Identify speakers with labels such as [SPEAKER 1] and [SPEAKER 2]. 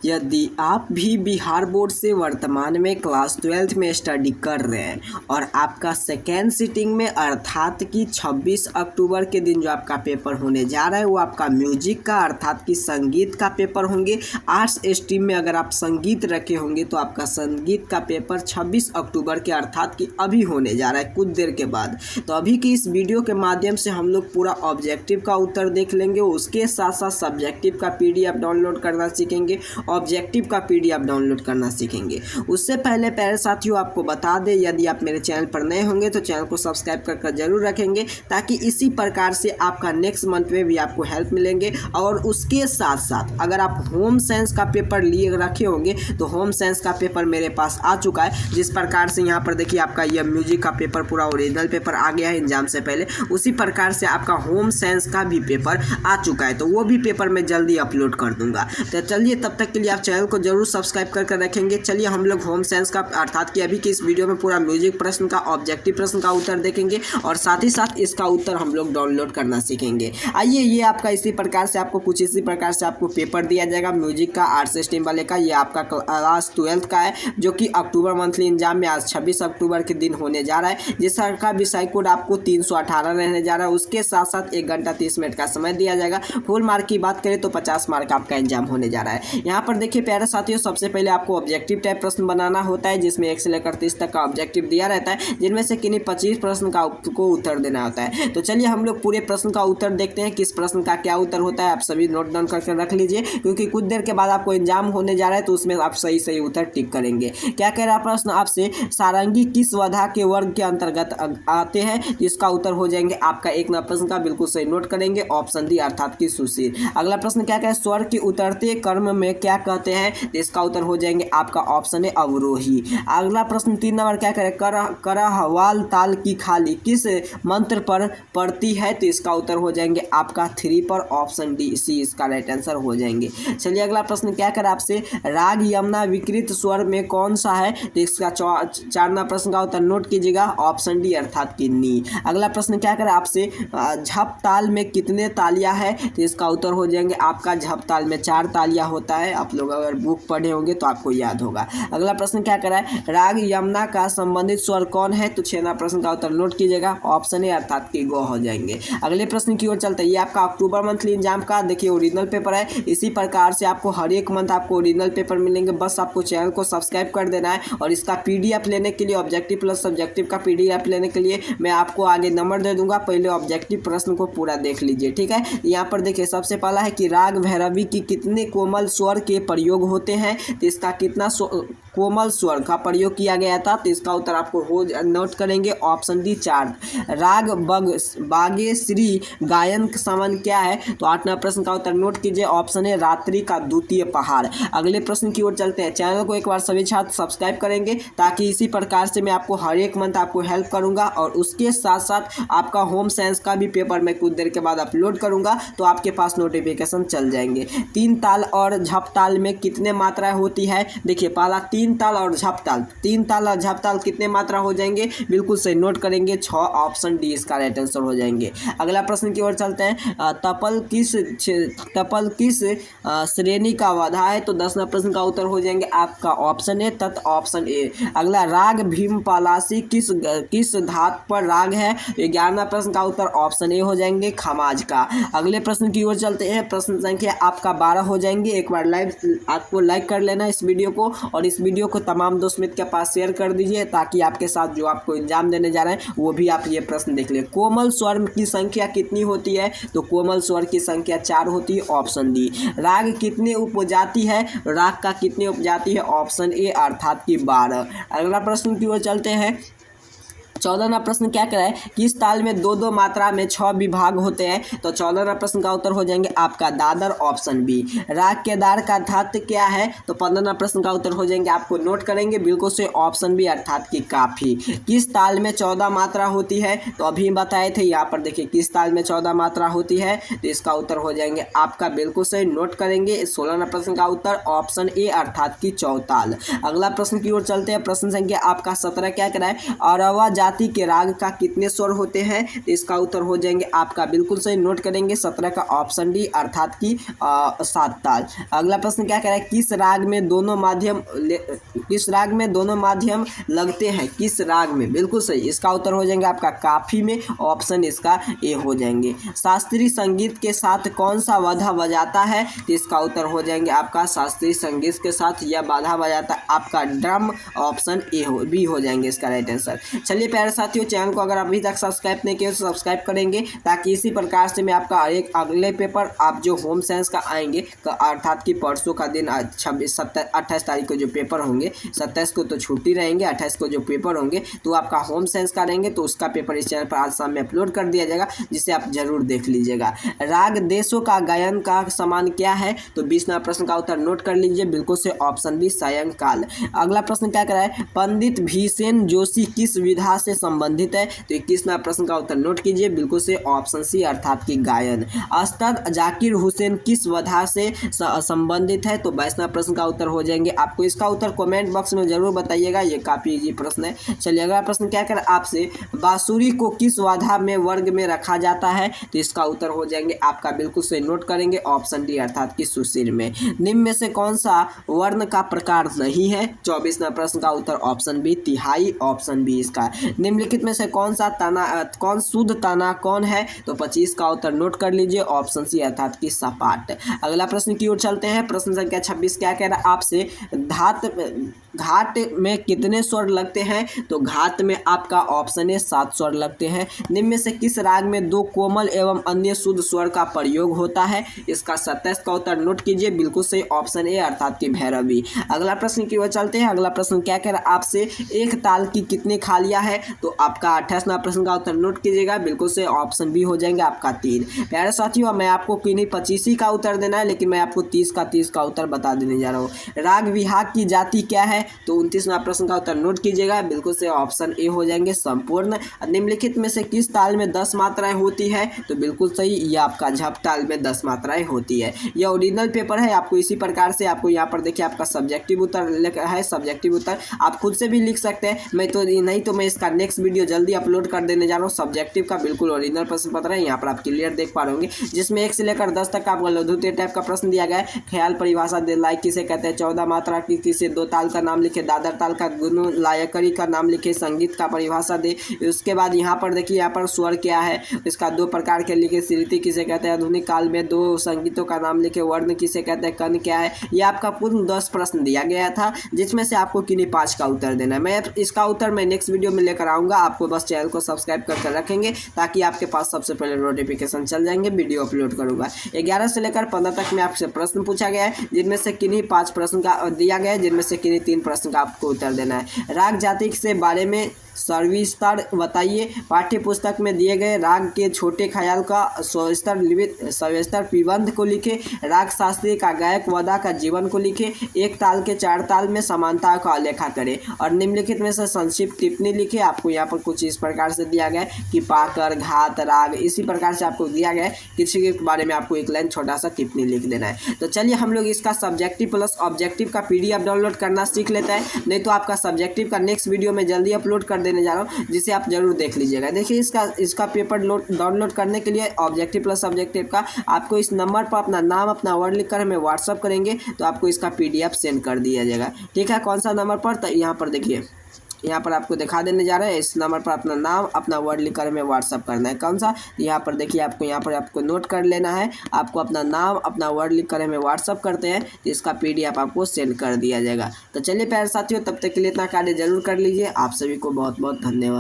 [SPEAKER 1] यदि आप भी बिहार बोर्ड से वर्तमान में क्लास 12th में स्टडी कर रहे हैं और आपका सेकेंड सिटिंग में अर्थात कि 26 अक्टूबर के दिन जो आपका पेपर होने जा रहा है वो आपका म्यूजिक का अर्थात कि संगीत का पेपर होंगे। आर्ट्स स्ट्रीम में अगर आप संगीत रखे होंगे तो आपका संगीत का पेपर 26 अक्टूबर के अर्थात कि अभी होने जा रहा है कुछ देर के बाद। तो अभी की इस वीडियो के माध्यम से हम लोग पूरा ऑब्जेक्टिव का उत्तर देख लेंगे, उसके साथ साथ सब्जेक्टिव का PDF डाउनलोड करना सीखेंगे, ऑब्जेक्टिव का PDF डाउनलोड करना सीखेंगे। उससे पहले प्यारे साथियों आपको बता दें, यदि आप मेरे चैनल पर नए होंगे तो चैनल को सब्सक्राइब कर जरूर रखेंगे ताकि इसी प्रकार से आपका नेक्स्ट मंथ में भी आपको हेल्प मिलेंगे। और उसके साथ साथ अगर आप होम साइंस का पेपर लिए रखे होंगे तो होम साइंस का पेपर मेरे पास आ चुका है। जिस प्रकार से यहाँ पर देखिए आपका यह म्यूजिक का पेपर पूरा ओरिजिनल पेपर आ गया है एग्जाम से पहले, उसी प्रकार से आपका होम साइंस का भी पेपर आ चुका है। तो वो भी पेपर मैं जल्दी अपलोड कर दूंगा। तो चलिए तब तक के लिए आप चैनल को जरूर सब्सक्राइब कर रखेंगे। चलिए हम लोग होम साइंस का अर्थात कि अभी की इस वीडियो में पूरा म्यूजिक प्रश्न का ऑब्जेक्टिव प्रश्न का उत्तर देखेंगे और साथ ही साथ इसका उत्तर हम लोग डाउनलोड करना सीखेंगे। आइए, ये आपका इसी प्रकार से आपको कुछ इसी प्रकार से आपको पेपर दिया जाएगा म्यूजिक का आर्ट्स स्ट्रीम वाले का। ये आपका क्लास 12th का है जो कि अक्टूबर मंथली एग्जाम में आज 26 अक्टूबर के दिन होने जा रहा है, जिसका विषय कोड आपको 318 रहने जा रहा है। उसके साथ साथ 1 घंटा 30 मिनट का समय दिया जाएगा। फुल मार्क की बात करें तो 50 मार्क आपका एग्जाम होने जा रहा है। यहाँ पर देखिए प्यारे साथियों, सबसे पहले आपको ऑब्जेक्टिव टाइप प्रश्न बनाना होता है जिसमें 1 से लेकर 30 तक का ऑब्जेक्टिव दिया रहता है, जिनमें से किन्हीं 25 प्रश्न का को उत्तर देना होता है। तो चलिए हम लोग पूरे प्रश्न का उत्तर देखते हैं, किस प्रश्न का क्या उत्तर होता है। आप सभी नोट डाउन करके रख लीजिए क्योंकि कुछ देर के बाद आपको एग्जाम होने जा रहा है तो उसमें आप सही उत्तर टिक करेंगे। क्या कह रहा है प्रश्न आपसे, सारंगी किस वधा के वर्ग के अंतर्गत आते हैं, जिसका उत्तर हो जाएंगे आपका 1 नंबर प्रश्न का बिल्कुल सही नोट करेंगे, ऑप्शन डी अर्थात की सुशील। अगला प्रश्न क्या कह, स्वर के उतरते क्रम में क्या कहते हैं, इसका उत्तर हो जाएंगे आपका ऑप्शन है अवरोही। अगला प्रश्न 3 नंबर क्या कह, करहवाल ताल की खाली किस मंत्र पर पड़ती है, तो इसका उत्तर हो जाएंगे आपका 3 पर, ऑप्शन डी सी इसका राइट आंसर हो जाएंगे। चलिए अगला प्रश्न क्या कर आपसे, राग यमुना विकृत स्वर में कौन सा है, तो इसका 4 नंबर प्रश्न का उत्तर नोट कीजिएगा, ऑप्शन डी अर्थात की नी। अगला प्रश्न क्या कर आपसे, झप ताल में कितने तालियां है, तो इसका उत्तर हो जाएंगे आपका झप ताल में 4 तालियां होता है। आप लोग अगर बुक पढ़े होंगे तो आपको याद होगा। अगला प्रश्न क्या करा है, राग यमुना का संबंधित स्वर कौन है, तो 6 नंबर प्रश्न का उत्तर नोट कीजिएगा, ऑप्शन ए अर्थात की गो हो जाएंगे। अगले प्रश्न की ओर चलते हैं। ये आपका अक्टूबर मंथली एग्जाम का देखिए ओरिजिनल पेपर है। इसी प्रकार से आपको हर एक मंथ आपको ओरिजिनल पेपर मिलेंगे। बस आपको चैनल को सब्सक्राइब कर देना है और इसका PDF लेने के लिए, ऑब्जेक्टिव प्लस सब्जेक्टिव का PDF लेने के लिए मैं आपको आगे नंबर दे दूंगा। पहले ऑब्जेक्टिव प्रश्न को पूरा देख लीजिए, ठीक है। यहाँ पर देखिए सबसे पहला है कि राग भैरवी की कितने कोमल स्वर के प्रयोग होते हैं, तो इसका कितना कोमल स्वर का प्रयोग किया गया था, तो इसका उत्तर आपको हो नोट करेंगे, ऑप्शन डी 4। राग बागेश्वरी गायन समन क्या है, तो 8 नंबर प्रश्न का उत्तर नोट कीजिए, ऑप्शन है रात्रि का द्वितीय पहाड़। अगले प्रश्न की ओर चलते हैं। चैनल को एक बार सभी छात्र सब्सक्राइब करेंगे ताकि इसी प्रकार से मैं आपको हर एक मंथ आपको हेल्प करूंगा और उसके साथ साथ आपका होम साइंस का भी पेपर मैं कुछ देर के बाद अपलोड करूंगा तो आपके पास नोटिफिकेशन चल जाएंगे। 3 ताल और झप ताल में कितने मात्राएं होती है, देखिए पहला 3 ताल और झप ताल, 3 ताल और झप ताल कितने मात्रा हो जाएंगे, बिल्कुल सही नोट करेंगे, 6, ऑप्शन डी इसका राइट आंसर हो जाएंगे। अगला प्रश्न की ओर चलते हैं। तपल किस श्रेणी का वधा है, तो 10 नंबर प्रश्न का उत्तर हो जाएंगे आपका ऑप्शन ए तत्, ऑप्शन ए। अगला राग भीम पलासी किस धात पर राग है, 11 नंबर प्रश्न का उत्तर ऑप्शन ए हो जाएंगे खमाज का। अगले प्रश्न की ओर चलते हैं। प्रश्न संख्या आपका 12 हो जाएंगे। एक बार आपको लाइक कर लेना इस वीडियो को और इस वीडियो को तमाम दोस्त मित्र के पास शेयर कर दीजिए ताकि आपके साथ जो आपको एग्जाम देने जा रहे हैं वो भी आप ये प्रश्न देख ले। कोमल स्वर की संख्या कितनी होती है, तो कोमल स्वर की संख्या 4 होती है, ऑप्शन डी। राग कितने उपजाति है, राग का कितने उपजाति है, ऑप्शन ए अर्थात की 12। अगला प्रश्न की ओर चलते हैं। 14वां प्रश्न क्या करा है, किस ताल में 2-2 मात्रा में 6 विभाग होते हैं, तो 14वां प्रश्न का उत्तर हो जाएंगे आपका दादर, ऑप्शन बी। राग केदार का धातु क्या है, तो 15वां प्रश्न का उत्तर हो जाएंगे आपको नोट करेंगे बिल्कुल से, ऑप्शन बी अर्थात की काफी। किस ताल में 14 मात्रा होती है, तो अभी बताए थे। यहाँ पर देखिए किस ताल में 14 मात्रा होती है, तो इसका उत्तर हो जाएंगे आपका बिल्कुल सही नोट करेंगे, 16वां प्रश्न का उत्तर ऑप्शन ए अर्थात की चौताल। अगला प्रश्न की ओर चलते हैं। प्रश्न संख्या आपका 17 क्या करा है, अरवा जाति के राग का कितने स्वर होते हैं? तो इसका उत्तर हो जाएंगे आपका बिल्कुल सही, नोट करेंगे 17 का ऑप्शन डी अर्थात की 7 ताल। अगला प्रश्न क्या कह रहा है, किस राग में दोनों माध्यम लगते हैं? किस राग में? बिल्कुल सही, इसका उत्तर हो जाएंगे आपका काफी में, ऑप्शन इसका ए हो जाएंगे। शास्त्रीय संगीत के साथ कौन सा वाद्य बजाता है? तो इसका उत्तर हो जाएंगे आपका शास्त्रीय संगीत के साथ यह वाद्य बजाता आपका ड्रम, ऑप्शन ए बी हो जाएंगे इसका राइट आंसर। चलिए प्यारे साथियों, चैनल को अगर अभी तक सब्सक्राइब नहीं किया तो सब्सक्राइब करेंगे, ताकि इसी प्रकार से मैं आपका एक अगले पेपर आप जो होम साइंस का आएंगे अर्थात कि परसों का दिन 28 तारीख को जो पेपर होंगे, 27 को तो छुट्टी रहेंगे, 28 को जो पेपर होंगे तो आपका होम साइंस का रहेंगे, तो उसका पेपर इस चैनल पर आज शाम में अपलोड कर दिया जाएगा, जिसे आप जरूर देख लीजिएगा। राग देशों का गायन का समान क्या है? तो 20वां प्रश्न का उत्तर नोट कर लीजिए, बिल्कुल से ऑप्शन बी सायंकाल। अगला प्रश्न क्या कराए, पंडित भीमसेन जोशी किस विधा से संबंधित है? तो 21वां प्रश्न का उत्तर नोट कीजिए, बिल्कुल से ऑप्शन सी अर्थात की गायन। उस्ताद जाकिर हुसैन किस विधा से संबंधित है? तो 22वां प्रश्न का उत्तर हो जाएंगे आपको, इसका उत्तर कमेंट बॉक्स में जरूर बताइएगा, ये काफी इजी प्रश्न है। चलिए अगला प्रश्न क्या कर आपसे, बांसुरी को किस वाद्य में वर्ग में रखा जाता है? तो इसका उत्तर हो जाएंगे आपका बिल्कुल से नोट करेंगे, ऑप्शन डी अर्थात की सुशील में। निम्न में से कौन सा वर्ण का प्रकार नहीं है? 24वां प्रश्न का उत्तर ऑप्शन बी तिहाई, ऑप्शन बी इसका। निम्नलिखित में से कौन शुद्ध तना कौन है? तो 25 का उत्तर नोट कर लीजिए, ऑप्शन सी अर्थात की सपाट। अगला प्रश्न की ओर चलते हैं, प्रश्न संख्या 26 क्या कह रहा है आपसे, घाट में कितने स्वर लगते हैं? तो घाट में आपका ऑप्शन है 7 स्वर लगते हैं। निम्न में से किस राग में 2 कोमल एवं अन्य शुद्ध स्वर का प्रयोग होता है? इसका 27 का उत्तर नोट कीजिए, बिल्कुल सही, ऑप्शन ए अर्थात की भैरवी। अगला प्रश्न की ओर चलते हैं, अगला प्रश्न क्या कह रहा है आपसे, एक ताल की कितनी खालियां है? तो आपका 28वां प्रश्न का उत्तर नोट कीजिएगा, बिल्कुल से ऑप्शन बी हो जाएंगे आपका 3। प्यारे साथियों, मैं आपको किन्हीं 25 का उत्तर देना है, लेकिन मैं आपको 30 का उत्तर बता देने जा रहा हूँ। राग विभाग की जाति क्या है? तो 29वां प्रश्न का उत्तर नोट कीजिएगा, बिल्कुल से ऑप्शन ए हो जाएंगे संपूर्ण। निम्नलिखित में से किस ताल में 10 मात्राएं होती है? तो बिल्कुल सही, यह आपका झप ताल में 10 मात्राएं होती है। यह ओरिजिनल पेपर है, आपको इसी प्रकार से आपको यहाँ पर देखिए आपका सब्जेक्टिव उत्तर है, सब्जेक्टिव उत्तर आप खुद से भी लिख सकते हैं, नहीं तो मैं इसका नेक्स्ट वीडियो जल्दी अपलोड कर देने जा रहा हूँ। सब्जेक्टिव का बिल्कुल ओरिजिनल प्रश्न पत्र है, यहाँ पर आप क्लियर देख पा रहे होंगे, जिसमें 1 से लेकर 10 तक का आपको लघुत्तरीय टाइप का प्रश्न दिया गया है। ख्याल परिभाषा दे, लाइक किसे कहते हैं, 14 मात्रा किसे, 2 ताल का नाम लिखे, दादर ताल का गुण, लायकरी का नाम लिखे, संगीत का परिभाषा दे। उसके बाद यहाँ पर देखिए यहाँ पर स्वर क्या है, इसका 2 प्रकार के लिखे, श्रुति किसे कहते हैं, आधुनिक काल में 2 संगीतों का नाम लिखे, वर्ण किसे कहते हैं, कण क्या है। ये आपका पूर्ण 10 प्रश्न दिया गया था, जिसमें से आपको किन्हीं 5 का उत्तर देना है। मैं इसका उत्तर मैं नेक्स्ट वीडियो में लेकर आऊँगा, आपको बस चैनल को सब्सक्राइब करके रखेंगे, ताकि आपके पास सबसे पहले नोटिफिकेशन चल जाएंगे, वीडियो अपलोड करूँगा। 11 से लेकर 15 तक में आपसे प्रश्न पूछा गया है, जिनमें से किन्हीं 5 प्रश्न का दिया गया है, जिनमें से किन्हीं 3 प्रश्न का आपको उत्तर देना है। राग जाति से बारे में सविस्तार बताइए। पाठ्य पुस्तक में दिए गए राग के छोटे ख्याल का सविस्तार प्रबंध को लिखे। राग शास्त्री का गायक वदा का जीवन को लिखे। एक ताल के 4 ताल में समानता का उल्लेख करें और निम्नलिखित में से संक्षिप्त टिप्पणी लिखे। आपको यहाँ पर कुछ इस प्रकार से दिया गया है कि पाकर, घात, राग, इसी प्रकार से आपको दिया गया है। किसी के बारे में आपको एक लाइन छोटा सा टिप्पणी लिख देना है। तो चलिए हम लोग इसका सब्जेक्टिव प्लस ऑब्जेक्टिव का PDF डाउनलोड करना सीख लेते हैं, नहीं तो आपका सब्जेक्टिव का नेक्स्ट वीडियो में जल्दी अपलोड कर देने जा रहा हूँ, जिसे आप जरूर देख लीजिएगा। देखिए इसका पेपर डाउनलोड करने के लिए ऑब्जेक्टिव प्लस सब्जेक्टिव का आपको इस नंबर पर अपना नाम, अपना वर्ड लिखकर हमें व्हाट्सअप करेंगे, तो आपको इसका PDF सेंड कर दिया जाएगा। ठीक है, कौन सा नंबर पर? तो यहाँ पर देखिए, यहाँ पर आपको दिखा देने जा रहा है। इस नंबर पर अपना नाम, अपना वर्ड लिखकर हमें व्हाट्सअप करना है। कौन सा? यहाँ पर देखिए, आपको यहाँ पर आपको नोट कर लेना है। आपको अपना नाम, अपना वर्ड लिखकर हमें व्हाट्सअप करते हैं, तो इसका PDF आपको सेंड कर दिया जाएगा। तो चलिए प्यारे साथियों, तब तक के लिए इतना कार्य जरूर कर लीजिए। आप सभी को बहुत बहुत धन्यवाद।